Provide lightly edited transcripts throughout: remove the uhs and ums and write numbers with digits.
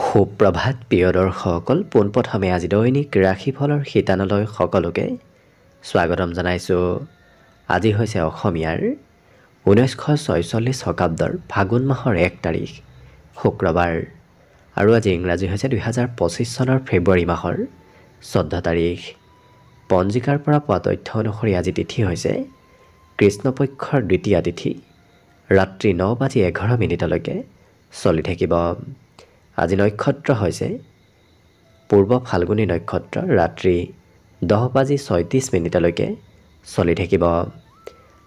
সুপ্ৰভাত প্ৰিয় দৰ্শকসকল, পোনপ্ৰথমে আজি দৈনিক ৰাশিফলৰ শিতানলৈ সকলোকে স্বাগতম জনাইছোঁ। আজি হৈছে অসমীয়াৰ 1946 শকাব্দৰ ফাগুন মাহৰ 1 তাৰিখ শুক্ৰবাৰ আৰু আজি ইংৰাজী হৈছে 2025 চনৰ ফেব্ৰুৱাৰী মাহৰ 14 তাৰিখ। পঞ্জিকাৰ পৰা পোৱা তথ্য অনুসৰি আজি তিথি হৈছে কৃষ্ণপক্ষৰ দ্বিতীয়া তিথি, ৰাত্ৰি 9:11 চলি থাকিব। আজি নক্ষত্ৰ হৈছে পূৰ্ব ফাল্গুনী নক্ষত্ৰ, ৰাত্ৰি 10:36 চলি থাকিব।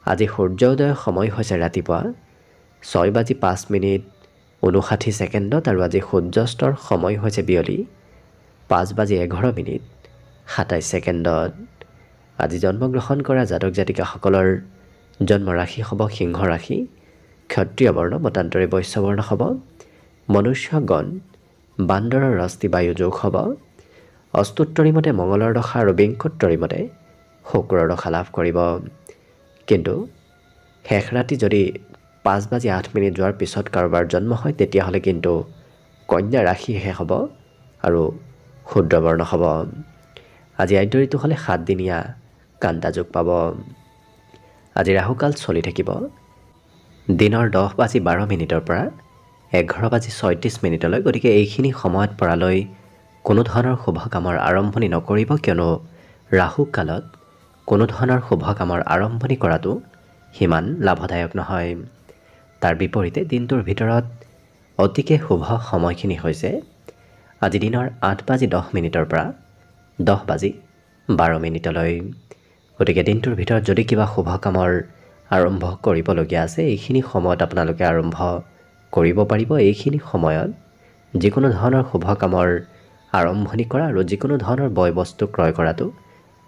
আজি সূৰ্যোদয়ৰ সময় হৈছে ৰাতিপুৱা 6:05 আৰু আজি সূৰ্যাস্তৰ সময় হৈছে বিয়লি 5:11 আজি জন্মগ্ৰহণ কৰা জাতক জাতিকাসকলৰ জন্ম ৰাশি হ'ব সিংহ ৰাশি, ক্ষত্ৰিয় বৰ্ণ মতান্তৰে বৈশ্য বৰ্ণ হ'ব, মনুষ্য গণ বান্দৰৰ ৰস্তি বায়ু যোগ হ'ব, অস্তুত্তৰী মতে মঙলৰ দশা আৰু বিংশোত্তৰী মতে শুক্ৰৰ দশা লাভ কৰিব। কিন্তু শেষ ৰাতি যদি 5:08 যোৱাৰ পিছত কাৰোবাৰ জন্ম হয় তেতিয়াহ'লে কিন্তু কন্যা ৰাশি শেষ হ'ব আৰু ক্ষুদ্ৰ বৰ্ণ হ'ব। আজি আদ্য ঋতু হ'লে 7 দিনীয়া কান্তা যোগ পাব। আজি ৰাহুকাল চলি থাকিব দিনৰ 10:12 পৰা 11:36 গতিকে এইখিনি সময়ত পৰালৈ কোনো ধৰণৰ শুভ কামৰ আৰম্ভণি নকৰিব, কিয়নো ৰাহু কালত কোনো ধৰণৰ শুভ কামৰ আৰম্ভণি কৰাটো সিমান লাভদায়ক নহয়। তাৰ বিপৰীতে দিনটোৰ ভিতৰত অতিকে শুভ সময়খিনি হৈছে আজি দিনৰ 8:10 পৰা 10:12। গতিকে দিনটোৰ ভিতৰত যদি কিবা শুভ কামৰ আৰম্ভ কৰিবলগীয়া আছে এইখিনি সময়ত আপোনালোকে আৰম্ভ কৰিব পাৰিব। এইখিনি সময়ত যিকোনো ধৰণৰ শুভ কামৰ আৰম্ভণি কৰা আৰু যিকোনো ধৰণৰ বয় বস্তু ক্ৰয় কৰাটো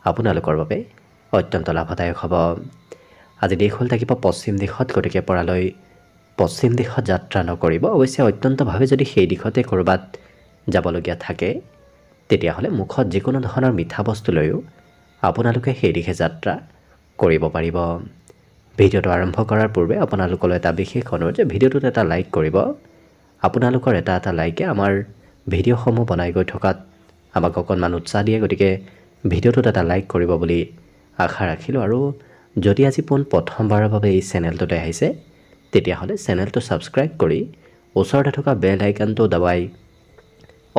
আপোনালোকৰ বাবে অত্যন্ত লাভদায়ক হ'ব। আজি দিশ হ'ল থাকিব পশ্চিম দিশত, গতিকে পৰালৈ পশ্চিম দিশত যাত্ৰা নকৰিব। অৱশ্যে অত্যন্তভাৱে যদি সেই দিশতে ক'ৰবাত যাবলগীয়া থাকে তেতিয়াহ'লে মুখত যিকোনো ধৰণৰ মিঠা বস্তু লৈও আপোনালোকে সেই দিশে যাত্ৰা কৰিব পাৰিব। ভিডিঅ'টো আৰম্ভ কৰাৰ পূৰ্বে আপোনালোকলৈ এটা বিশেষ অনুৰোধ যে ভিডিঅ'টোত এটা লাইক কৰিব। আপোনালোকৰ এটা লাইকে আমাৰ ভিডিঅ'সমূহ বনাই গৈ থকাত আমাক অকণমান উৎসাহ দিয়ে, গতিকে ভিডিঅ'টোত এটা লাইক কৰিব বুলি আশা ৰাখিলোঁ। আৰু যদি আজি প্ৰথমবাৰৰ বাবে এই চেনেলটোলৈ আহিছে তেতিয়াহ'লে চেনেলটো ছাবস্ক্ৰাইব কৰি ওচৰতে থকা বেল আইকনটো দবাই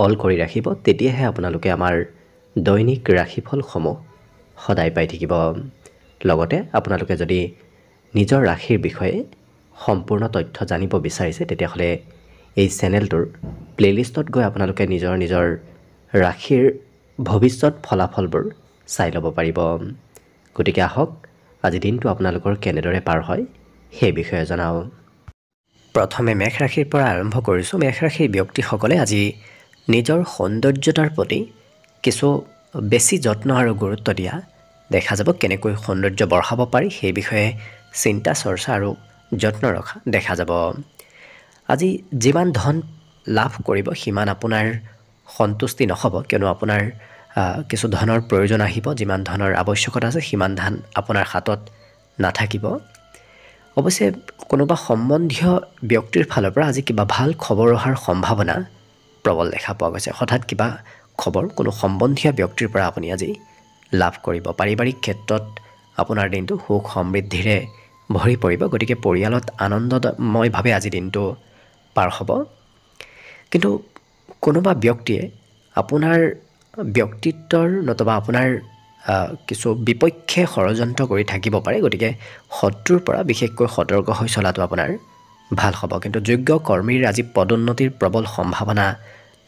অল কৰি ৰাখিব, তেতিয়াহে আপোনালোকে আমাৰ দৈনিক ৰাশিফলসমূহ সদায় পাই থাকিব। লগতে আপোনালোকে যদি নিজৰ ৰাশিৰ বিষয়ে সম্পূৰ্ণ তথ্য জানিব বিচাৰিছে তেতিয়াহ'লে এই চেনেলটোৰ প্লে'লিষ্টত গৈ আপোনালোকে নিজৰ ৰাশিৰ ভৱিষ্যত ফলাফলবোৰ চাই ল'ব পাৰিব। গতিকে আহক আজি দিনটো আপোনালোকৰ কেনেদৰে পাৰ হয় সেই বিষয়ে জনাওঁ। প্ৰথমে মেষ ৰাশিৰ পৰা আৰম্ভ কৰিছোঁ। মেষ ৰাশিৰ ব্যক্তিসকলে আজি নিজৰ সৌন্দৰ্যতাৰ প্ৰতি কিছু বেছি যত্ন আৰু গুৰুত্ব দিয়া দেখা যাব। কেনেকৈ সৌন্দৰ্য বঢ়াব পাৰি সেই বিষয়ে চিন্তা চৰ্চা আৰু যত্ন ৰখা দেখা যাব। আজি যিমান ধন লাভ কৰিব সিমান আপোনাৰ সন্তুষ্টি নহ'ব, কিয়নো আপোনাৰ কিছু ধনৰ প্ৰয়োজন আহিব। যিমান ধনৰ আৱশ্যকতা আছে সিমান ধন আপোনাৰ হাতত নাথাকিব। অৱশ্যে কোনোবা সম্বন্ধীয় ব্যক্তিৰ ফালৰ পৰা আজি কিবা ভাল খবৰ অহাৰ সম্ভাৱনা প্ৰবল দেখা পোৱা গৈছে। হঠাৎ কিবা খবৰ কোনো সম্বন্ধীয় ব্যক্তিৰ পৰা আপুনি আজি লাভ কৰিব। পাৰিবাৰিক ক্ষেত্ৰত আপোনাৰ দিনটো সুখ সমৃদ্ধিৰে ভৰি পৰিব, গতিকে পৰিয়ালত আনন্দময়ভাৱে আজি দিনটো পাৰ হ'ব। কিন্তু কোনোবা ব্যক্তিয়ে আপোনাৰ ব্যক্তিত্বৰ নতুবা আপোনাৰ কিছু বিপক্ষে ষড়যন্ত্ৰ কৰি থাকিব পাৰে, গতিকে শত্ৰুৰ পৰা বিশেষকৈ সতৰ্ক হৈ চলাটো আপোনাৰ ভাল হ'ব। কিন্তু যোগ্য কৰ্মীৰ আজি পদোন্নতিৰ প্ৰবল সম্ভাৱনা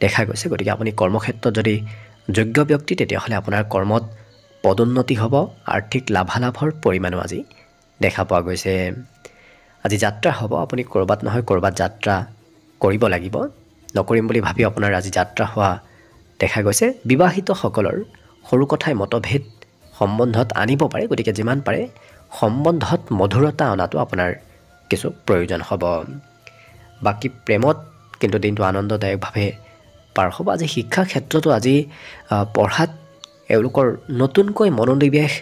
দেখা গৈছে, গতিকে আপুনি কৰ্মক্ষেত্ৰত যদি যোগ্য ব্যক্তি তেতিয়াহ'লে আপোনাৰ কৰ্মত পদোন্নতি হ'ব। আৰ্থিক লাভালাভৰ পৰিমাণো আজি দেখা পোৱা গৈছে। আজি যাত্ৰা হ'ব, আপুনি ক'ৰবাত নহয় ক'ৰবাত যাত্ৰা কৰিব লাগিব। নকৰিম বুলি ভাবি আপোনাৰ আজি যাত্ৰা হোৱা দেখা গৈছে। বিবাহিতসকলৰ সৰু কথাই মতভেদ সম্বন্ধত আনিব পাৰে, গতিকে যিমান পাৰে সম্বন্ধত মধুৰতা অনাটো আপোনাৰ কিছু প্ৰয়োজন হ'ব। বাকী প্ৰেমত কিন্তু দিনটো আনন্দদায়কভাৱে পাৰ হ'ব। আজি শিক্ষা ক্ষেত্ৰতো আজি পঢ়াত এওঁলোকৰ নতুনকৈ মনোনিৱেশ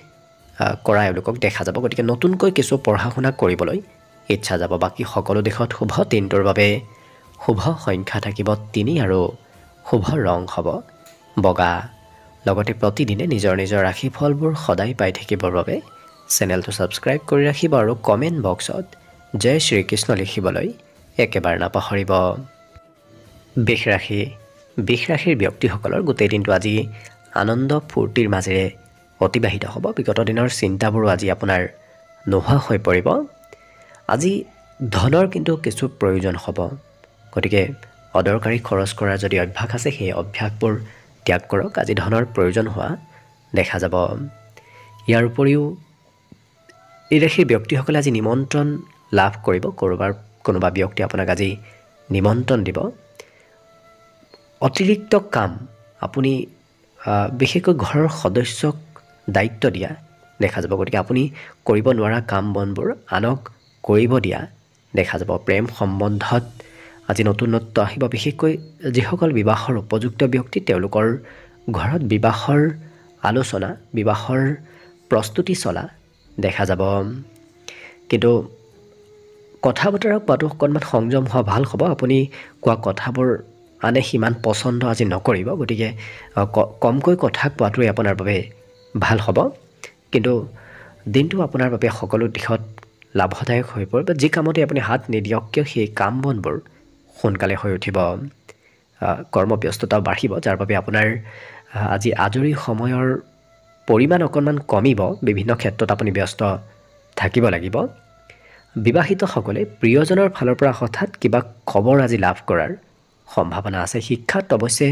কৰা এওঁলোকক দেখা যাব, গতিকে নতুনকৈ কিছু পঢ়া শুনা কৰিবলৈ ইচ্ছা যাব। বাকী সকলো দিশত শুভ। দিনটোৰ বাবে শুভ সংখ্যা থাকিব 3 আৰু শুভ ৰং হ'ব বগা লগতে প্ৰতিদিনে নিজৰ নিজৰ ৰাশিফলবোৰ সদায় পাই থাকিবৰ বাবে চেনেলটো ছাবস্ক্ৰাইব কৰি ৰাখিব আৰু কমেণ্ট বক্সত জয় শ্ৰীকৃষ্ণ লিখিবলৈ একেবাৰে নাপাহৰিব বৃষ ৰাশিৰ ব্যক্তিসকলৰ গোটেই দিনটো আজি আনন্দ ফূৰ্তিৰ মাজেৰে অতিবাহিত হ'ব বিগত দিনৰ চিন্তাবোৰো আজি আপোনাৰ নোহোৱা হৈ পৰিব আজি ধনৰ কিন্তু কিছু প্ৰয়োজন হ'ব গতিকে অদৰকাৰী খৰচ কৰাৰ যদি অভ্যাস আছে সেই অভ্যাসবোৰ ত্যাগ কৰক আজি ধনৰ প্ৰয়োজন হোৱা দেখা যাব ইয়াৰ উপৰিও এই ৰাশিৰ ব্যক্তিসকলে আজি নিমন্ত্ৰণ লাভ কৰিব কোনোবা ব্যক্তি আপোনাক আজি নিমন্ত্ৰণ দিব অতিৰিক্ত কাম আপুনি বিশেষকৈ ঘৰৰ সদস্যক দায়িত্ব দিয়া দেখা যাব গতিকে আপুনি কৰিব নোৱাৰা কাম বনবোৰ আনক কৰিব দিয়া দেখা যাব প্ৰেম সম্বন্ধত আজি নতুনত্ব আহিব বিশেষকৈ যিসকল বিবাহৰ উপযুক্ত ব্যক্তি তেওঁলোকৰ ঘৰত বিবাহৰ আলোচনা বিবাহৰ প্ৰস্তুতি চলা দেখা যাব কিন্তু কথা বতৰা কোৱাটো অকণমান সংযম হোৱা ভাল হ'ব আপুনি কোৱা কথাবোৰ আনে সিমান পচন্দ আজি নকৰিব গতিকে কমকৈ কথা কোৱাটোৱে আপোনাৰ বাবে ভাল হ'ব কিন্তু দিনটো আপোনাৰ বাবে সকলো দিশত লাভদায়ক হৈ পৰিব যি কামতে আপুনি হাত নিদিয়ক কিয় সেই কাম বনবোৰ সোনকালে হৈ উঠিব কৰ্মব্যস্ততা বাঢ়িব যাৰ বাবে আপোনাৰ আজি আজৰি সময়ৰ পৰিমাণ অকণমান কমিব বিভিন্ন ক্ষেত্ৰত আপুনি ব্যস্ত থাকিব লাগিব বিবাহিতসকলে প্ৰিয়জনৰ ফালৰ পৰা হঠাৎ কিবা খবৰ আজি লাভ কৰাৰ সম্ভাৱনা আছে শিক্ষাত অৱশ্যে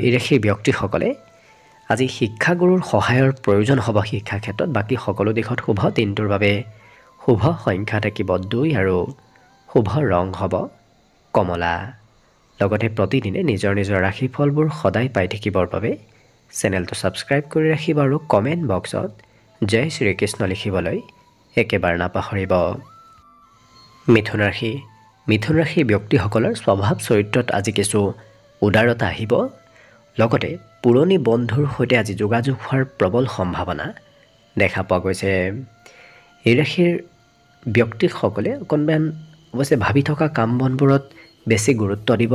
এই ৰাশিৰ ব্যক্তিসকলে আজি শিক্ষাগুৰুৰ সহায়ৰ প্ৰয়োজন হ'ব শিক্ষা ক্ষেত্ৰত বাকী সকলো দিশত শুভ দিনটোৰ বাবে শুভ সংখ্যা থাকিব 2 আৰু শুভ ৰং হ'ব কমলা লগতে প্ৰতিদিনে নিজৰ নিজৰ ৰাশিফলবোৰ সদায় পাই থাকিবৰ বাবে চেনেলটো ছাবস্ক্ৰাইব কৰি ৰাখিব আৰু কমেণ্ট বক্সত জয় শ্ৰীকৃষ্ণ লিখিবলৈ একেবাৰে নাপাহৰিব মিথুন ৰাশিৰ ব্যক্তিসকলৰ স্বভাৱ চৰিত্ৰত আজি কিছু উদাৰতা আহিব লগতে পুৰণি বন্ধুৰ সৈতে আজি যোগাযোগ হোৱাৰ প্ৰবল সম্ভাৱনা দেখা পোৱা গৈছে এই ৰাশিৰ ব্যক্তিসকলে অকণমান অৱশ্যে ভাবি থকা কাম বনবোৰত বেছি গুৰুত্ব দিব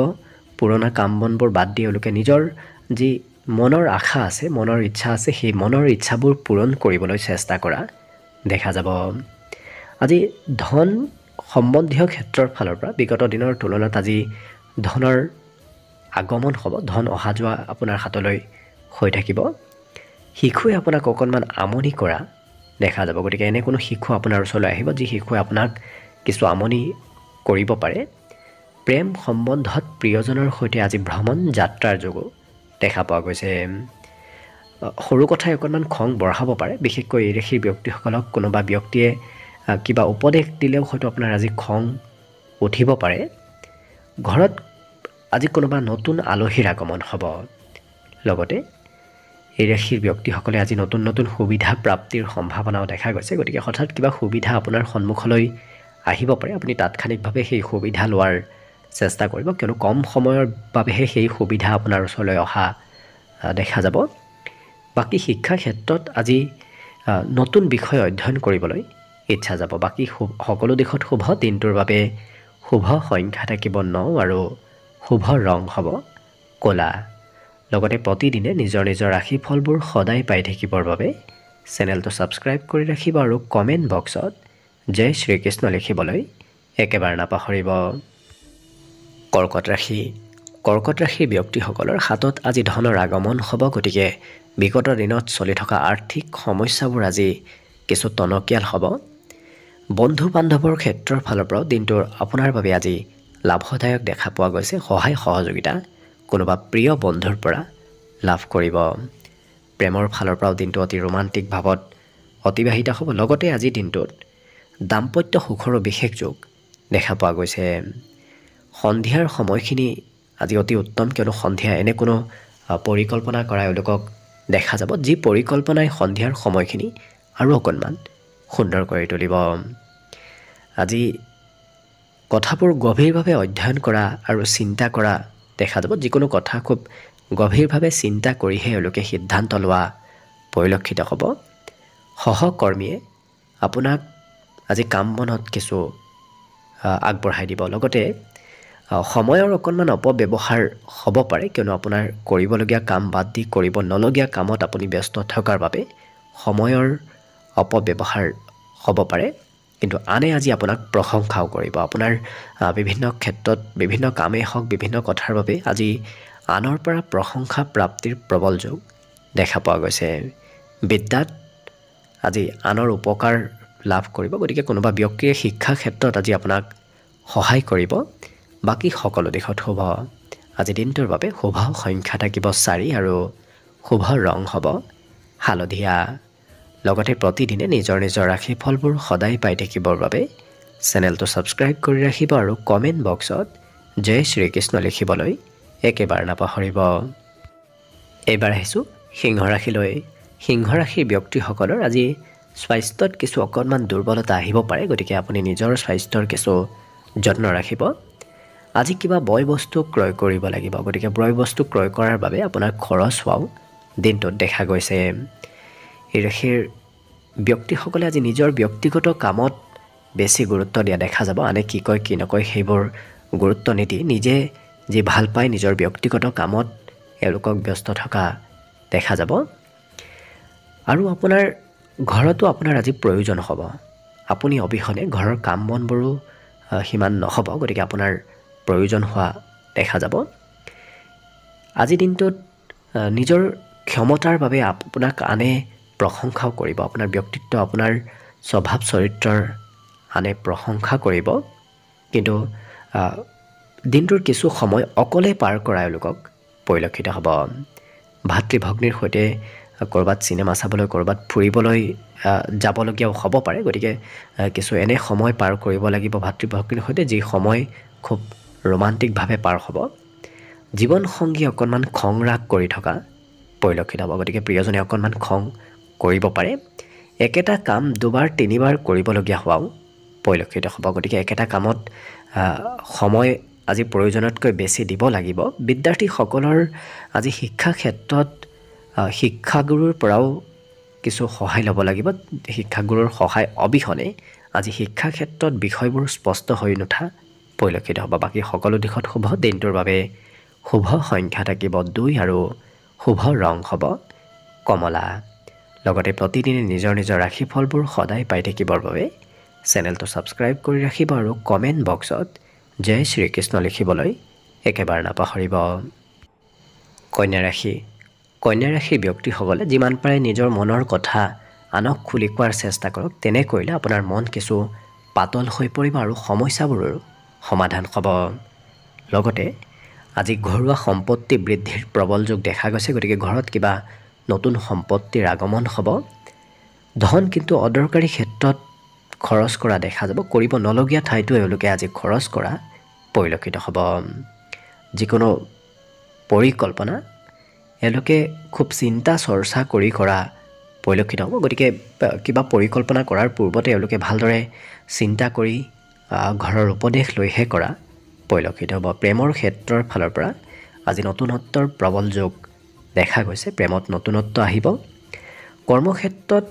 পুৰণা কাম বনবোৰ বাদ দি তেওঁলোকে নিজৰ যি মনৰ আশা আছে মনৰ ইচ্ছা আছে সেই মনৰ ইচ্ছাবোৰ পূৰণ কৰিবলৈ চেষ্টা কৰা দেখা যাব আজি ধন সম্বন্ধীয় ক্ষেত্ৰৰ ফালৰ পৰা বিগত দিনৰ তুলনাত আজি ধনৰ আগমন হ'ব ধন অহা যোৱা আপোনাৰ হাতলৈ হৈ থাকিব শিশুৱে আপোনাক অকণমান আমনি কৰা দেখা যাব গতিকে এনে কোনো শিশু আপোনাৰ ওচৰলৈ আহিব যি শিশুৱে আপোনাক কিছু আমনি কৰিব পাৰে প্ৰেম সম্বন্ধত প্ৰিয়জনৰ সৈতে আজি ভ্ৰমণ যাত্ৰাৰ যোগো দেখা পোৱা গৈছে সৰু কথাই অকণমান খং বঢ়াব পাৰে বিশেষকৈ এই ৰাশিৰ ব্যক্তিসকলক কোনোবা ব্যক্তিয়ে কিবা উপদেশ দিলেও হয়তো আপোনাৰ আজি খং উঠিব পাৰে ঘৰত আজি কোনোবা নতুন আলহীৰ আগমন হ'ব লগতে এই ৰাশিৰ ব্যক্তিসকলে আজি নতুন নতুন সুবিধা প্ৰাপ্তিৰ সম্ভাৱনাও দেখা গৈছে গতিকে হঠাৎ কিবা সুবিধা আপোনাৰ সন্মুখলৈ আহিব পাৰে আপুনি তাৎক্ষণিকভাৱে সেই সুবিধা লোৱাৰ চেষ্টা কৰিব কিয়নো কম সময়ৰ বাবেহে সেই সুবিধা আপোনাৰ ওচৰলৈ অহা দেখা যাব বাকী শিক্ষা ক্ষেত্ৰত আজি নতুন বিষয় অধ্যয়ন কৰিবলৈ ইচ্ছা যাব বাকী সকলো দিশত শুভ দিনটোৰ বাবে শুভ সংখ্যা থাকিব 9 আৰু শুভ ৰং হ'ব ক'লা লগতে প্ৰতিদিনে নিজৰ নিজৰ ৰাশিফলবোৰ সদায় পাই থাকিবৰ বাবে চেনেলটো ছাবস্ক্ৰাইব কৰি ৰাখিব আৰু কমেণ্ট বক্সত জয় শ্ৰীকৃষ্ণ লিখিবলৈ একেবাৰে নাপাহৰিব কৰ্কট ৰাশিৰ ব্যক্তিসকলৰ হাতত আজি ধনৰ আগমন হ'ব গতিকে বিগত দিনত চলি থকা আৰ্থিক সমস্যাবোৰ আজি কিছু টনকিয়াল হ'ব বন্ধু বান্ধৱৰ ক্ষেত্ৰৰ ফালৰ পৰা দিনটোৰ আপোনাৰ বাবে আজি লাভদায়ক দেখা পোৱা গৈছে সহায় সহযোগিতা কোনোবা প্ৰিয় বন্ধুৰ পৰা লাভ কৰিব প্ৰেমৰ ফালৰ পৰাও দিনটো অতি ৰোমান্টিক ভাৱত অতিবাহিত হ'ব লগতে আজি দিনটোত দাম্পত্য সুখৰো বিশেষ যোগ দেখা পোৱা গৈছে সন্ধিয়াৰ সময়খিনি আজি অতি উত্তম কিয়নো সন্ধিয়া এনে কোনো পৰিকল্পনা কৰা এওঁলোকক দেখা যাব যি পৰিকল্পনাই সন্ধিয়াৰ সময়খিনি আৰু অকণমান সুন্দৰ কৰি তুলিব আজি কথাবোৰ গভীৰভাৱে অধ্যয়ন কৰা আৰু চিন্তা কৰা দেখা যাব যিকোনো কথা খুব গভীৰভাৱে চিন্তা কৰিহে এওঁলোকে সিদ্ধান্ত লোৱা পৰিলক্ষিত হ'ব সহকৰ্মীয়ে আপোনাক আজি কাম বনত কিছু আগবঢ়াই দিব লগতে সময়ৰ অকণমান অপব্যৱহাৰ হ'ব পাৰে কিয়নো আপোনাৰ কৰিবলগীয়া কাম বাদ দি কৰিব নলগীয়া কামত আপুনি ব্যস্ত থকাৰ বাবে সময়ৰ অপব্যৱহাৰ হ'ব পাৰে কিন্তু আনে আজি আপোনাক প্ৰশংসাও কৰিব আপোনাৰ বিভিন্ন ক্ষেত্ৰত বিভিন্ন কামেই হওক বিভিন্ন কথাৰ বাবে আজি আনৰ পৰা প্ৰশংসা প্ৰাপ্তিৰ প্ৰবল যোগ দেখা পোৱা গৈছে বিদ্যাত আজি আনৰ উপকাৰ লাভ কৰিব গতিকে কোনোবা ব্যক্তিয়ে শিক্ষা ক্ষেত্ৰত আজি আপোনাক সহায় কৰিব বাকি সকলো দিশত শুভ আজি দিনটোৰ বাবে শুভ সংখ্যা থাকিব 4 আৰু শুভ ৰং হ'ব হালধীয়া লগতে প্ৰতিদিনে নিজৰ নিজৰ ৰাশিফলবোৰ সদায় পাই থাকিবৰ বাবে চেনেলটো সাবস্ক্ৰাইব কৰি ৰাখিব আৰু কমেন্ট বক্সত জয় শ্ৰী কৃষ্ণ লিখিবলৈ একেবাৰে নাপাহৰিব এইবাৰ আহিছো সিংহ ৰাশিলৈ সিংহ ৰাশিৰ ব্যক্তিসকলৰ আজি স্বাস্থ্যত কিছু অকণমান দুৰ্বলতা আহিব পাৰে গতিকে আপুনি নিজৰ স্বাস্থ্যৰ কিছু যত্ন ৰাখিব আজি কিবা বয় বস্তু ক্ৰয় কৰিব লাগিব গতিকে বয় বস্তু ক্ৰয় কৰাৰ বাবে আপোনাৰ খৰচ হোৱাও দিনটোত দেখা গৈছে এই ৰাশিৰ ব্যক্তিসকলে আজি নিজৰ ব্যক্তিগত কামত বেছি গুৰুত্ব দিয়া দেখা যাব আনে কি কয় কি নকয় সেইবোৰ গুৰুত্ব নিদি নিজে যি ভাল পায় নিজৰ ব্যক্তিগত কামত এলোকক ব্যস্ত থকা দেখা যাব আৰু আপোনাৰ ঘৰতো আপোনাৰ আজি প্ৰয়োজন হ'ব আপুনি অবিহনে ঘৰৰ কাম বনবোৰো হিমান নহব গতিকে আপোনাৰ প্ৰয়োজন হোৱা দেখা যাব আজি দিনটোত নিজৰ ক্ষমতাৰ বাবে আপোনাক আনে প্ৰশংসাও কৰিব আপোনাৰ ব্যক্তিত্ব আপোনাৰ স্বভাৱ চৰিত্ৰৰ আনে প্ৰশংসা কৰিব কিন্তু দিনটোৰ কিছু সময় অকলে পাৰ কৰা লোকক পৰিলক্ষিত হ'ব ভাতৃ ভগ্নীৰ সৈতে কৰবাত সিনেমা চাবলৈ কৰবাত ফুৰিবলৈ যাবলগীয়া হ'ব পাৰে গতিকে কিছু এনে সময় পাৰ কৰিব লাগিব ভাতৃ ভগ্নীৰ সৈতে যি সময় খুব ৰোমান্টিক ভাৱে পাৰ হ'ব জীৱন সংগী অকণমান খং ৰাগ কৰি থকা পৰিলক্ষিত হ'ব গতিকে প্ৰিয়জনে অকণমান খং কৰিব পাৰে একেটা কাম দুবাৰ তিনিবাৰ কৰিবলগীয়া হোৱাও পৰিলক্ষিত হ'ব গতিকে একেটা কামত সময় আজি প্ৰয়োজনতকৈ বেছি দিব লাগিব বিদ্যাৰ্থীসকলৰ আজি শিক্ষা ক্ষেত্ৰত শিক্ষাগুৰুৰ পৰাও কিছু সহায় ল'ব লাগিব শিক্ষাগুৰুৰ সহায় অবিহনে আজি শিক্ষা ক্ষেত্ৰত বিষয়বোৰ স্পষ্ট হৈ নুঠা পৰিলক্ষিত হ'ব বাকি সকলো দিশত শুভ দিনটোৰ বাবে শুভ সংখ্যা থাকিব 2 আৰু শুভ ৰং হ'ব কমলা লগতে প্ৰতিদিনে নিজৰ নিজৰ ৰাশিফলবোৰ সদায় পাই থাকিবৰ বাবে চেনেলটো সাবস্ক্ৰাইব কৰি ৰাখিব আৰু কমেন্ট বক্সত জয় শ্ৰী কৃষ্ণ লিখিবলৈ একেবাৰে নাপাহৰিব কন্যা ৰাশিৰ ব্যক্তিসকলে যিমান পাৰে নিজৰ মনৰ কথা আনক খুলি কোৱাৰ চেষ্টা কৰক তেনে কৰিলে আপোনাৰ মন কিছু পাতল হৈ পৰিব আৰু সমস্যাবোৰৰ সমাধান হ'ব লগতে আজি ঘৰুৱা সম্পত্তি বৃদ্ধিৰ প্ৰবল যোগ দেখা গৈছে গতিকে ঘৰত কিবা নতুন সম্পত্তিৰ আগমন হ'ব ধন কিন্তু অদৰকাৰী ক্ষেত্ৰত খৰচ কৰা দেখা যাব কৰিব নলগীয়া ঠাইতো এওঁলোকে আজি খৰচ কৰা পৰিলক্ষিত হ'ব যিকোনো পৰিকল্পনা এওঁলোকে খুব চিন্তা চৰ্চা কৰি কৰা পৰিলক্ষিত হ'ব গতিকে কিবা পৰিকল্পনা কৰাৰ পূৰ্বতে এওঁলোকে ভালদৰে চিন্তা কৰি ঘৰৰ উপদেশ লৈহে কৰা পৰিলক্ষিত হ'ব প্ৰেমৰ ক্ষেত্ৰৰ ফালৰ পৰা আজি নতুনত্বৰ প্ৰবল যোগ দেখা গৈছে প্ৰেমত নতুনত্ব আহিব কৰ্মক্ষেত্ৰত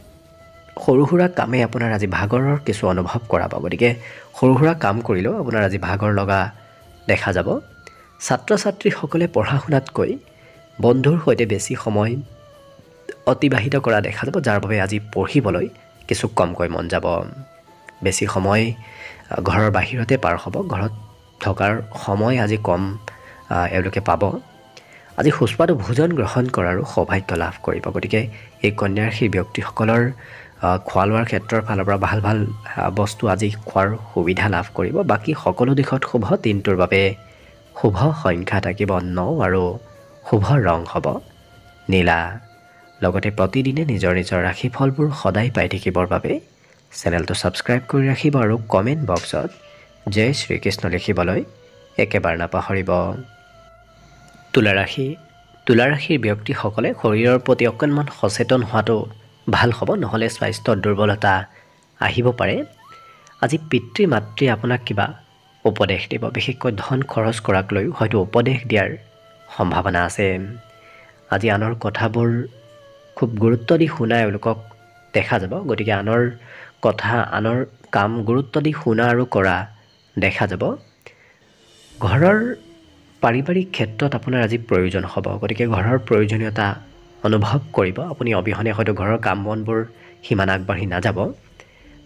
সৰু সুৰা কামে আপোনাৰ আজি ভাগৰৰ কিছু অনুভৱ কৰাব গতিকে সৰু সুৰা কাম কৰিলেও আপোনাৰ আজি ভাগৰ লগা দেখা যাব ছাত্ৰ ছাত্ৰীসকলে পঢ়া শুনাতকৈ বন্ধুৰ সৈতে বেছি সময় অতিবাহিত কৰা দেখা যাব যাৰ বাবে আজি পঢ়িবলৈ কিছু কমকৈ মন যাব বেছি সময় ঘৰৰ বাহিৰতে পাৰ হ'ব ঘৰত থকাৰ সময় আজি কম এওঁলোকে পাব আজি সুস্বাদু ভোজন গ্ৰহণ কৰাৰো সৌভাগ্য লাভ কৰিব গতিকে এই কন্যা ৰাশিৰ ব্যক্তিসকলৰ খোৱা লোৱাৰ ক্ষেত্ৰৰ ফালৰ পৰা ভাল ভাল বস্তু আজি খোৱাৰ সুবিধা লাভ কৰিব বাকি সকলো দিশত শুভ দিনটোৰ বাবে শুভ সংখ্যা থাকিব 9 আৰু শুভ ৰং হ'ব নীলা লগতে প্ৰতিদিনে নিজৰ নিজৰ ৰাশিফলবোৰ সদায় পাই থাকিবৰ বাবে চেনেলটো সাবস্ক্ৰাইব কৰি ৰাখিব আৰু কমেন্ট বক্সত জয় শ্ৰী কৃষ্ণ লিখিবলৈ একেবাৰে নাপাহৰিব তুলা ৰাশিৰ ব্যক্তিসকলে শৰীৰৰ প্ৰতি অকণমান সচেতন হোৱাটো ভাল হ'ব নহলে স্বাস্থ্যৰ দুৰ্বলতা আহিব পাৰে আজি পিতৃ মাতৃ আপোনাক কিবা উপদেশ দিব বিশেষকৈ ধন খৰচ কৰাক লৈ হয়তো উপদেশ দিয়াৰ সম্ভাৱনা আছে আজি আনৰ কথাবোৰ খুব গুৰুত্ব দি শুনা এওঁলোকক দেখা যাব গতিকে আনৰ কথা আনৰ কাম গুৰুত্ব দি শুনা আৰু কৰা দেখা যাব ঘৰৰ পাৰিবাৰিক ক্ষেত্ৰত আপোনাৰ আজি প্ৰয়োজন হ'ব, গতিকে ঘৰৰ প্ৰয়োজনীয়তা অনুভৱ কৰিব। আপুনি অবিহনে হয়তো ঘৰৰ কাম বনবোৰ সিমান আগবাঢ়ি নাযাব,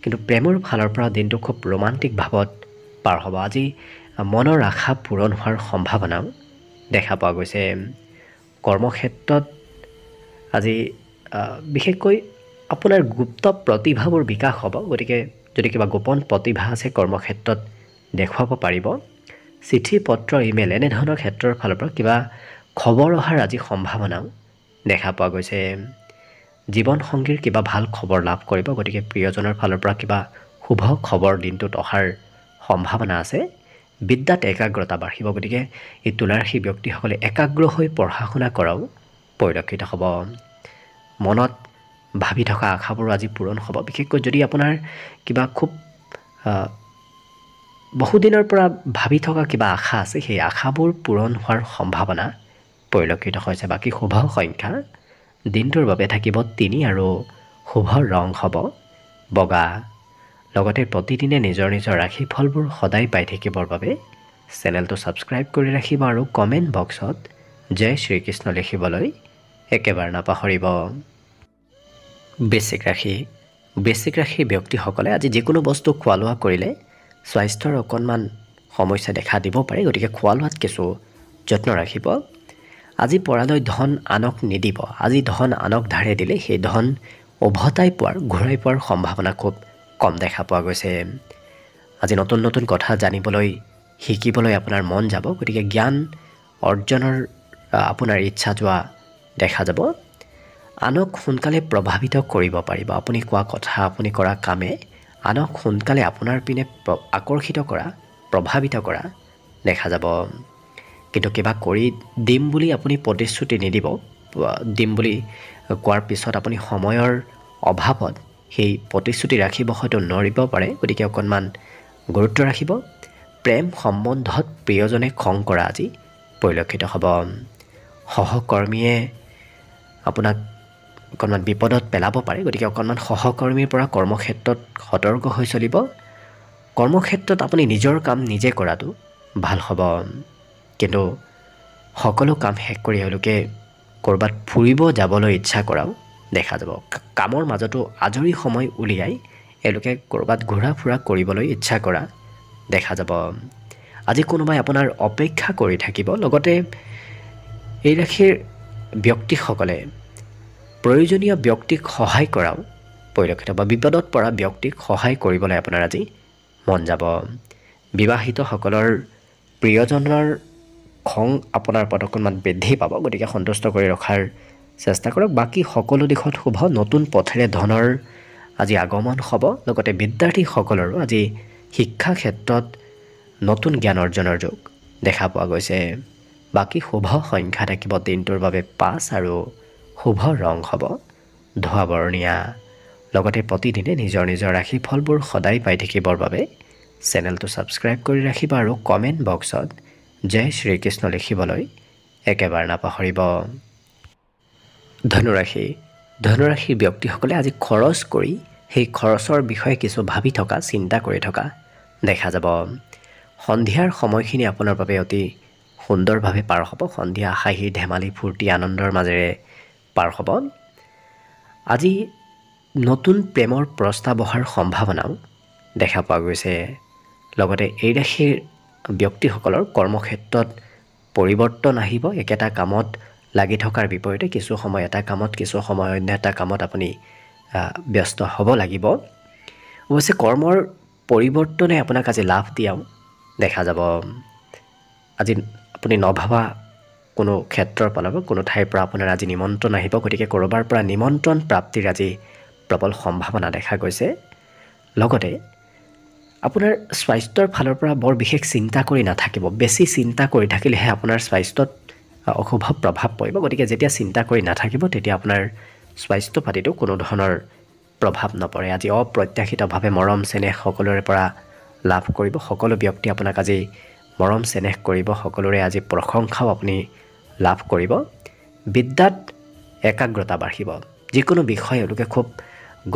কিন্তু প্ৰেমৰ ফালৰ পৰা দিনটো খুব ৰোমান্টিক ভাৱত পাৰ হ'ব। আজি মনৰ আশা পূৰণ হোৱাৰ সম্ভাৱনাও দেখা পোৱা গৈছে। কৰ্মক্ষেত্ৰত আজি বিশেষকৈ আপোনাৰ গুপ্ত প্ৰতিভাবোৰ বিকাশ হ'ব, গতিকে যদি কিবা গোপন প্ৰতিভা আছে কৰ্মক্ষেত্ৰত দেখুৱাব পাৰিব। চিঠি পত্ৰ ইমেইল এনেধৰণৰ ক্ষেত্ৰৰ ফালৰ পৰা কিবা খবৰ অহাৰ আজি সম্ভাৱনাও দেখা পোৱা গৈছে। জীৱনসংগীৰ কিবা ভাল খবৰ লাভ কৰিব, গতিকে প্ৰিয়জনৰ ফালৰ পৰা কিবা শুভ খবৰ দিনটোত অহাৰ সম্ভাৱনা আছে। বিদ্যাত একাগ্ৰতা বাঢ়িব, গতিকে এই তুলা ৰাশিৰ ব্যক্তিসকলে একাগ্ৰ হৈ পঢ়া শুনা কৰাও পৰিলক্ষিত হ'ব। মনত ভাবি থকা আশাবোৰ আজি পূৰণ হ'ব, বিশেষকৈ যদি আপোনাৰ কিবা খুব বহুদিনৰ পৰা ভাবি থকা কিবা আশা আছে, সেই আশাবোৰ পূৰণ হোৱাৰ সম্ভাৱনা পৰিলক্ষিত হৈছে। বাকী শুভ সংখ্যা দিনটোৰ বাবে থাকিব 3 আৰু শুভ ৰং হ'ব বগা। লগতে প্ৰতিদিনে নিজৰ নিজৰ ৰাশিফলবোৰ সদায় পাই থাকিবৰ বাবে চেনেলটো ছাবস্ক্ৰাইব কৰি ৰাখিব আৰু কমেণ্ট বক্সত জয় শ্ৰীকৃষ্ণ লিখিবলৈ একেবাৰে নাপাহৰিব। বৃশ্চিক ৰাশি। বৃশ্চিক ৰাশিৰ ব্যক্তিসকলে আজি যিকোনো বস্তু খোৱা লোৱা কৰিলে স্বাস্থ্যৰ অকণমান সমস্যা দেখা দিব পাৰে, গতিকে খোৱা লোৱাত কিছু যত্ন ৰাখিব। আজি পৰালৈ ধন আনক নিদিব। আজি ধন আনক ধাৰে দিলে সেই ধন উভতাই ঘূৰাই পোৱাৰ সম্ভাৱনা খুব কম দেখা পোৱা গৈছে। আজি নতুন নতুন কথা জানিবলৈ শিকিবলৈ আপোনাৰ মন যাব, গতিকে জ্ঞান অৰ্জনৰ আপোনাৰ ইচ্ছা যোৱা দেখা যাব। আনক সোনকালে প্ৰভাৱিত কৰিব পাৰিব। আপুনি কোৱা কথা, আপুনি কৰা কামে আনক সোনকালে আপোনাৰ পিনে আকৰ্ষিত কৰা, প্ৰভাৱিত কৰা দেখা যাব। কিন্তু কিবা কৰি দিম বুলি আপুনি প্ৰতিশ্ৰুতি নিদিব। দিম বুলি কোৱাৰ পিছত আপুনি সময়ৰ অভাৱত সেই প্ৰতিশ্ৰুতি ৰাখিব হয়তো নোৱাৰিব পাৰে, গতিকে অকণমান গুৰুত্ব ৰাখিব। প্ৰেম সম্বন্ধত প্ৰিয়জনে খং কৰা আজি পৰিলক্ষিত হ'ব। সহকৰ্মীয়ে আপোনাক অকণমান বিপদত পেলাব পাৰে, গতিকে অকণমান সহকৰ্মীৰ পৰা কৰ্মক্ষেত্ৰত সতৰ্ক হৈ চলিব। কৰ্মক্ষেত্ৰত আপুনি নিজৰ কাম নিজে কৰাটো ভাল হ'ব, কিন্তু সকলো কাম শেষ কৰি এওঁলোকে ক'ৰবাত ফুৰিব যাবলৈ ইচ্ছা কৰাও দেখা যাব। কামৰ মাজতো আজৰি সময় উলিয়াই এওঁলোকে ক'ৰবাত ঘূৰা ফুৰা কৰিবলৈ ইচ্ছা কৰা দেখা যাব। আজি কোনোবাই আপোনাৰ অপেক্ষা কৰি থাকিব। লগতে এই ৰাশিৰ ব্যক্তিসকলে প্ৰয়োজনীয় ব্যক্তিক সহায় কৰাও পৰিলক্ষিত বা বিপদত পৰা ব্যক্তিক সহায় কৰিবলৈ আপোনাৰ আজি মন যাব। বিবাহিতসকলৰ প্ৰিয়জনৰ খং আপোনাৰ ওপৰত অকণমান বৃদ্ধি পাব, গতিকে সন্তুষ্ট কৰি ৰখাৰ চেষ্টা কৰক। বাকী সকলো দিশত শুভ। নতুন পথেৰে ধনৰ আজি আগমন হ'ব। লগতে বিদ্যাৰ্থীসকলৰো আজি শিক্ষা ক্ষেত্ৰত নতুন জ্ঞান অৰ্জনৰ যোগ দেখা পোৱা গৈছে। বাকী শুভ সংখ্যা থাকিব দিনটোৰ বাবে 5 আৰু শুভ ৰং হ'ব ধোঁৱা বৰণীয়া। লগতে প্ৰতিদিনে নিজৰ নিজৰ ৰাশিফলবোৰ সদায় পাই থাকিবৰ বাবে চেনেলটো ছাবস্ক্ৰাইব কৰি ৰাখিব আৰু কমেণ্ট বক্সত জয় শ্ৰীকৃষ্ণ লিখিবলৈ একেবাৰে নাপাহৰিব। ধনুৰাশি। ধনুৰাশিৰ ব্যক্তিসকলে আজি খৰচ কৰি সেই খৰচৰ বিষয়ে কিছু ভাবি থকা, চিন্তা কৰি থকা দেখা যাব। সন্ধিয়াৰ সময়খিনি আপোনাৰ বাবে অতি সুন্দৰভাৱে পাৰ হ'ব। সন্ধিয়া হাঁহি ধেমালি ফূৰ্তি আনন্দৰ মাজেৰে পাৰ হ'ব। আজি নতুন প্ৰেমৰ প্ৰস্তাৱ অহাৰ সম্ভাৱনাও দেখা পোৱা গৈছে। লগতে এই ৰাশিৰ ব্যক্তিসকলৰ কৰ্মক্ষেত্ৰত পৰিৱৰ্তন আহিব। একেটা কামত লাগি থকাৰ বিপৰীতে কিছু সময় এটা কামত, কিছু সময় অন্য এটা কামত আপুনি ব্যস্ত হ'ব লাগিব। অৱশ্যে কৰ্মৰ পৰিৱৰ্তনে আপোনাক আজি লাভ দিয়াও দেখা যাব। আজি আপুনি নভবা কোনো ক্ষেত্ৰৰ পৰা কোনো ঠাইৰ পৰা আপোনাৰ আজি নিমন্ত্ৰণ আহিব, গতিকে ক'ৰবাৰ পৰা নিমন্ত্ৰণ প্ৰাপ্তিৰ আজি প্ৰবল সম্ভাৱনা দেখা গৈছে। লগতে আপোনাৰ স্বাস্থ্যৰ ফালৰ পৰা বৰ বিশেষ চিন্তা কৰি নাথাকিব। বেছি চিন্তা কৰি থাকিলেহে আপোনাৰ স্বাস্থ্যত অশুভ প্ৰভাৱ পৰিব, গতিকে যেতিয়া চিন্তা কৰি নাথাকিব তেতিয়া আপোনাৰ স্বাস্থ্য পাতিতো কোনো ধৰণৰ প্ৰভাৱ নপৰে। আজি অপ্ৰত্যাশিতভাৱে মৰম চেনেহ সকলোৰে পৰা লাভ কৰিব। সকলো ব্যক্তি আপোনাক আজি মৰম চেনেহ কৰিব। সকলোৰে আজি প্ৰশংসাও আপুনি লাভ কৰিব। বিদ্যাত একাগ্ৰতা বাঢ়িব। যিকোনো বিষয় এওঁলোকে খুব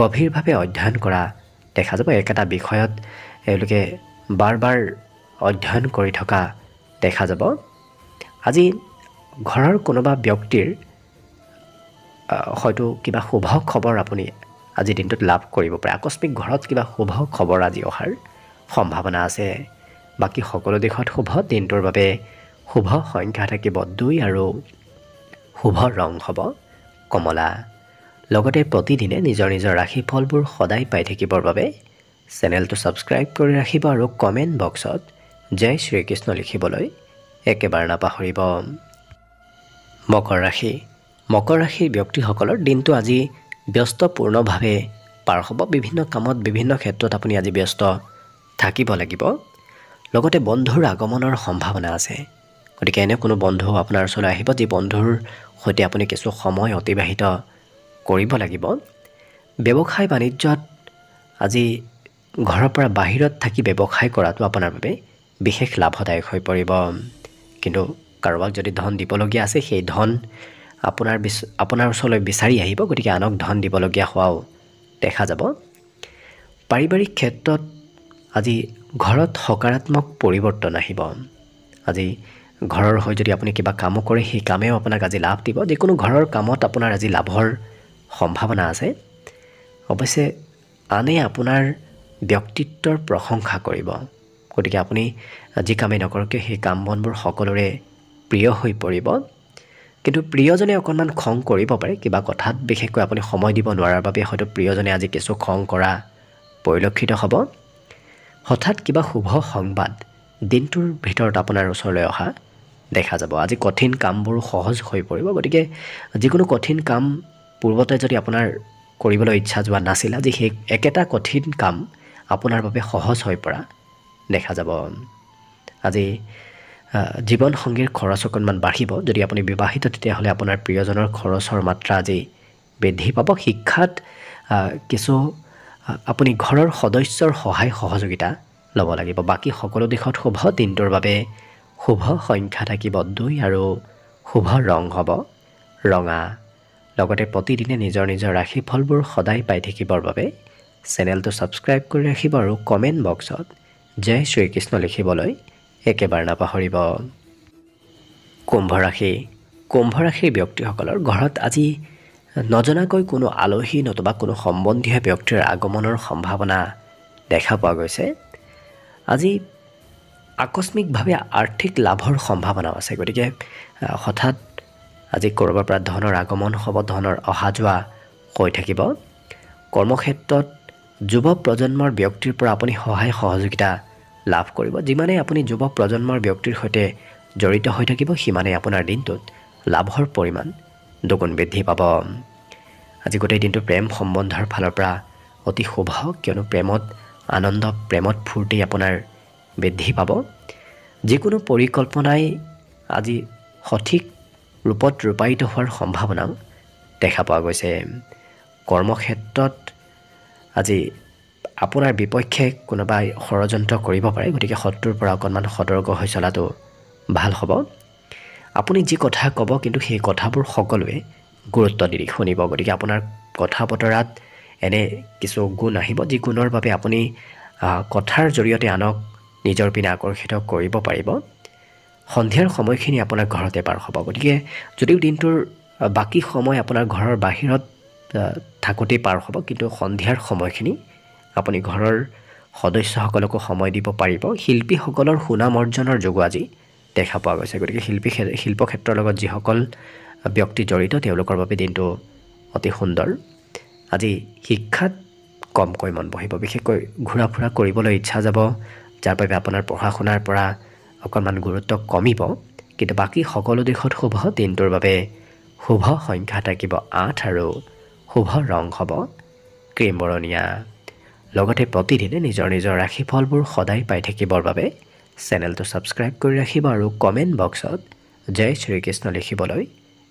গভীৰভাৱে অধ্যয়ন কৰা দেখা যাব। একেটা বিষয়ত এওঁলোকে বাৰ বাৰ অধ্যয়ন কৰি থকা দেখা যাব আজি ঘৰৰ কোনোবা ব্যক্তিৰ হয়তো কিবা শুভ খবৰ আপুনি আজি দিনটোত লাভ কৰিব পাৰে আকস্মিক ঘৰত কিবা শুভ খবৰ আজি অহাৰ সম্ভাৱনা আছে বাকি সকলো দিশত শুভ দিনটোৰ বাবে শুভ সংখ্যা থাকিব 2 আৰু শুভ ৰং হ'ব কমলা লগতে প্ৰতিদিনে নিজৰ নিজৰ ৰাশিফলবোৰ সদায় পাই থাকিবৰ বাবে চেনেলটো সাবস্ক্ৰাইব কৰি ৰাখিব আৰু কমেন্ট বক্সত জয় শ্ৰীকৃষ্ণ লিখিবলৈ একেবাৰে নাপাহৰিব মকৰ ৰাশিৰ ব্যক্তিসকলৰ দিনটো আজি ব্যস্তপূৰ্ণভাৱে পাৰ হ'ব বিভিন্ন কামত বিভিন্ন ক্ষেত্ৰত আপুনি আজি ব্যস্ত থাকিব লাগিব লগতে বন্ধুৰ আগমনৰ সম্ভাৱনা আছে গতিকে এনে কোনো বন্ধু আপোনাৰ ওচৰলৈ আহিব যি বন্ধুৰ সৈতে আপুনি কিছু সময় অতিবাহিত কৰিব লাগিব ব্যৱসায় বাণিজ্যত আজি ঘৰৰ পৰা বাহিৰত থাকি ব্যৱসায় কৰাটো আপোনাৰ বাবে বিশেষ লাভদায়ক হৈ পৰিব কিন্তু কাৰোবাক যদি ধন দিবলগীয়া আছে সেই ধন আপোনাৰ ওচৰলৈ বিচাৰি আহিব গতিকে আনক ধন দিবলগীয়া হোৱাও দেখা যাব পাৰিবাৰিক ক্ষেত্ৰত আজি ঘৰত সকাৰাত্মক পৰিৱৰ্তন আহিব আজি ঘৰৰ হৈ যদি আপুনি কিবা কাম কৰে সেই কামেও আপোনাক আজি লাভ দিব যিকোনো ঘৰৰ কামত আপোনাৰ আজি লাভৰ সম্ভাৱনা আছে অৱশ্যে আনে আপোনাৰ ব্যক্তিত্বৰ প্ৰশংসা কৰিব গতিকে আপুনি যি কামেই নকৰক সেই কাম বনবোৰ সকলোৰে প্ৰিয় হৈ পৰিব কিন্তু প্ৰিয়জনে অকণমান খং কৰিব পাৰে কিবা কথাত বিশেষকৈ আপুনি সময় দিব নোৱাৰাৰ বাবে হয়তো প্ৰিয়জনে আজি কিছু খং কৰা পৰিলক্ষিত হ'ব হঠাৎ কিবা শুভ সংবাদ দিনটোৰ ভিতৰত আপোনাৰ ওচৰলৈ অহা দেখা যাব আজি কঠিন কামবোৰ সহজ হৈ পৰিব গতিকে যিকোনো কঠিন কাম পূৰ্বতে যদি আপোনাৰ কৰিবলৈ ইচ্ছা যোৱা নাছিল আজি সেই একেটা কঠিন কাম আপোনাৰ বাবে সহজ হৈ পৰা দেখা যাব আজি জীৱন সংগীৰ খৰচ অকণমান বাঢ়িব যদি আপুনি বিবাহিত তেতিয়াহ'লে আপোনাৰ প্ৰিয়জনৰ খৰচৰ মাত্ৰা আজি বৃদ্ধি পাব শিক্ষাত কিছু আপুনি ঘৰৰ সদস্যৰ সহায় সহযোগিতা ল'ব লাগিব বাকি সকলো দিশত শুভ দিনটোৰ বাবে শুভ সংখ্যা থাকিব 2 আৰু শুভ ৰং হ'ব ৰঙা লগতে প্ৰতিদিনে নিজৰ নিজৰ ৰাশিফলবোৰ সদায় পাই থাকিবৰ বাবে চেনেলটো সাবস্ক্ৰাইব কৰি ৰাখিব আৰু কমেন্ট বক্সত জয় শ্ৰীকৃষ্ণ লিখিবলৈ একেবাৰে নাপাহৰিব কুম্ভ ৰাশিৰ ব্যক্তিসকলৰ ঘৰত আজি নজনাকৈ কোনো আলহী নতুবা কোনো সম্বন্ধীয় ব্যক্তিৰ আগমনৰ সম্ভাৱনা দেখা পোৱা গৈছে আজি আকস্মিকভাৱে আৰ্থিক লাভৰ সম্ভাৱনা আছে গতিকে হঠাৎ আজি কৰবাৰ পৰা ধনৰ আগমন হ'ব ধনৰ অহা যোৱা হৈ থাকিব কৰ্মক্ষেত্ৰত যুৱ প্ৰজন্মৰ ব্যক্তিৰ পৰা আপুনি সহায় সহযোগিতা লাভ কৰিব যিমানে আপুনি যুৱ প্ৰজন্মৰ ব্যক্তিৰ সৈতে জড়িত হৈ থাকিব সিমানে আপোনাৰ দিনটোত লাভৰ পৰিমাণ দুগুণ বৃদ্ধি পাব আজি গোটেই দিনটো প্ৰেম সম্বন্ধৰ ফালৰ পৰা অতি শুভ কিয়নো প্ৰেমত আনন্দ প্ৰেমত ফূৰ্তি আপোনাৰ বৃদ্ধি পাব যিকোনো পৰিকল্পনাই আজি সঠিক ৰূপত ৰূপায়িত হোৱাৰ সম্ভাৱনা দেখা পোৱা গৈছে কৰ্মক্ষেত্ৰত আজি আপোনাৰ বিপক্ষে কোনোবাই ষড়যন্ত্ৰ কৰিব পাৰে গতিকে শত্ৰুৰ পৰা অকণমান সতৰ্ক হৈ চলাটো ভাল হ'ব আপুনি যি কথা ক'ব কিন্তু সেই কথাবোৰ সকলোৱে গুৰুত্ব দি শুনিব গতিকে আপোনাৰ কথা বতৰাত এনে কিছু গুণ আহিব যি গুণৰ বাবে আপুনি কথাৰ জৰিয়তে আনক নিজৰ পিনে আকৰ্ষিত কৰিব পাৰিব সন্ধিয়াৰ সময়খিনি আপোনাৰ ঘৰতে পাৰ হ'ব গতিকে যদিও দিনটোৰ বাকি সময় আপোনাৰ ঘৰৰ বাহিৰত থাকোঁতে পাৰ হ'ব কিন্তু সন্ধিয়াৰ সময়খিনি আপুনি ঘৰৰ সদস্যসকলকো সময় দিব পাৰিব শিল্পীসকলৰ সুনাম অৰ্জনৰ যোগ আজি দেখা পোৱা গৈছে গতিকে শিল্প ক্ষেত্ৰৰ লগত যিসকল ব্যক্তি জড়িত তেওঁলোকৰ বাবে দিনটো অতি সুন্দৰ আজি শিক্ষাত কমকৈ মন বহিব বিশেষকৈ ঘূৰা ফুৰা কৰিবলৈ ইচ্ছা যাব যাৰ বাবে আপোনাৰ পঢ়া শুনাৰ পৰা অকণমান গুৰুত্ব কমিব কিন্তু বাকি সকলো দিশত শুভ দিনটোৰ বাবে শুভ সংখ্যা থাকিব 8 আৰু শুভ ৰং হ'ব ক্ৰীম বৰণীয়া লগতে প্ৰতিদিনে নিজৰ নিজৰ ৰাশিফলবোৰ সদায় পাই থাকিবৰ বাবে চেনেলটো সাবস্ক্ৰাইব কৰি ৰাখিব আৰু কমেন্ট বক্সত জয় শ্ৰীকৃষ্ণ লিখিবলৈ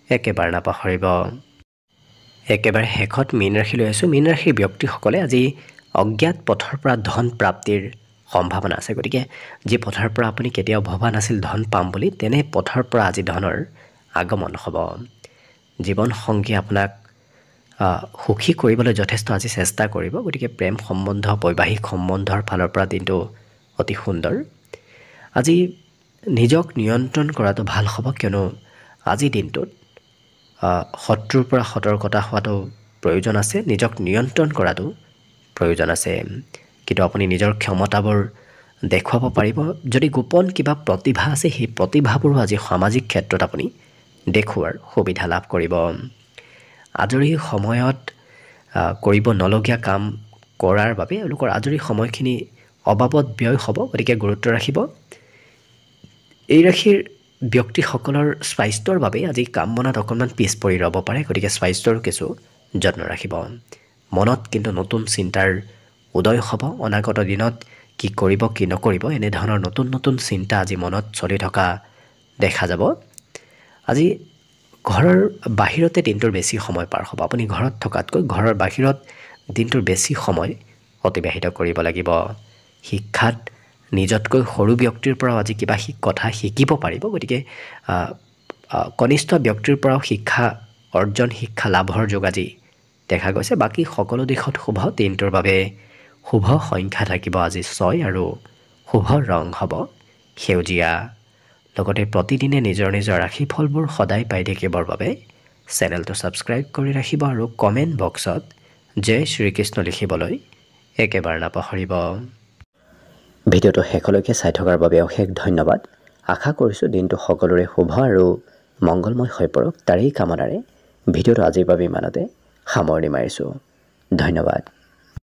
একেবাৰে নাপাহৰিব একেবাৰে শেষত মীন ৰাশি লৈ আছোঁ মীন ৰাশিৰ ব্যক্তিসকলে আজি অজ্ঞাত পথৰ পৰা ধন প্ৰাপ্তিৰ সম্ভাৱনা আছে গতিকে যি পথৰ পৰা আপুনি কেতিয়াও ভবা নাছিল ধন পাম বুলি তেনে পথৰ পৰা আজি ধনৰ আগমন হ'ব জীৱন সংগী আপোনাক সুখী কৰিবলৈ যথেষ্ট আজি চেষ্টা কৰিব গতিকে প্ৰেম সম্বন্ধ বৈবাহিক সম্বন্ধৰ ফালৰ পৰা দিনটো অতি সুন্দৰ আজি নিজক নিয়ন্ত্ৰণ কৰাটো ভাল হ'ব, কিয়নো আজিৰ দিনটোত শত্ৰুৰ পৰা সতৰ্কতা হোৱাটো প্ৰয়োজন আছে, নিজক নিয়ন্ত্ৰণ কৰাটো প্ৰয়োজন আছে। কিন্তু আপুনি নিজৰ ক্ষমতাবোৰ দেখুৱাব পাৰিব। যদি গোপন কিবা প্ৰতিভা আছে, সেই প্ৰতিভাবোৰো আজি সামাজিক ক্ষেত্ৰত আপুনি দেখুওৱাৰ সুবিধা লাভ কৰিব। আজৰি সময়ত কৰিব নলগীয়া কাম কৰাৰ বাবে এওঁলোকৰ আজৰি সময়খিনি অবাবত ব্যয় হ'ব, গতিকে গুৰুত্ব ৰাখিব। এই ৰাশিৰ ব্যক্তিসকলৰ স্বাস্থ্যৰ বাবে আজি কাম বনাত অকণমান পিছ পৰি ৰ'ব পাৰে, গতিকে স্বাস্থ্যৰো কিছু যত্ন ৰাখিব। মনত কিন্তু নতুন চিন্তাৰ উদয় হ'ব। অনাগত দিনত কি কৰিব কি নকৰিব এনেধৰণৰ নতুন নতুন চিন্তা আজি মনত চলি থকা দেখা যাব। আজি ঘৰৰ বাহিৰতে দিনটোৰ বেছি সময় পাৰ হ'ব। আপুনি ঘৰত থকাতকৈ ঘৰৰ বাহিৰত দিনটোৰ বেছি সময় অতিবাহিত কৰিব লাগিব। শিক্ষাত নিজতকৈ সৰু ব্যক্তিৰ পৰাও আজি কিবা কথা শিকিব পাৰিব, গতিকে কনিষ্ঠ ব্যক্তিৰ পৰাও শিক্ষা অৰ্জন, শিক্ষা লাভৰ যোগ আজি দেখা গৈছে। বাকী সকলো দিশত শুভ। দিনটোৰ বাবে শুভ সংখ্যা থাকিব আজি 6 আৰু শুভ ৰং হ'ব সেউজীয়া। লগতে প্ৰতিদিনে নিজৰ নিজৰ ৰাশিফলবোৰ সদায় পাই থাকিবৰ বাবে চেনেলটো ছাবস্ক্ৰাইব কৰি ৰাখিব আৰু কমেণ্ট বক্সত জয় শ্ৰীকৃষ্ণ লিখিবলৈ একেবাৰে নাপাহৰিব। ভিডিঅ'টো শেষলৈকে চাই থকাৰ বাবে অশেষ ধন্যবাদ। আশা কৰিছোঁ দিনটো সকলোৰে শুভ আৰু মংগলময় হৈ পৰক, তাৰেই কামনাৰে ভিডিঅ'টো আজিৰ বাবে ইমানতে সামৰণি মাৰিছোঁ। ধন্যবাদ।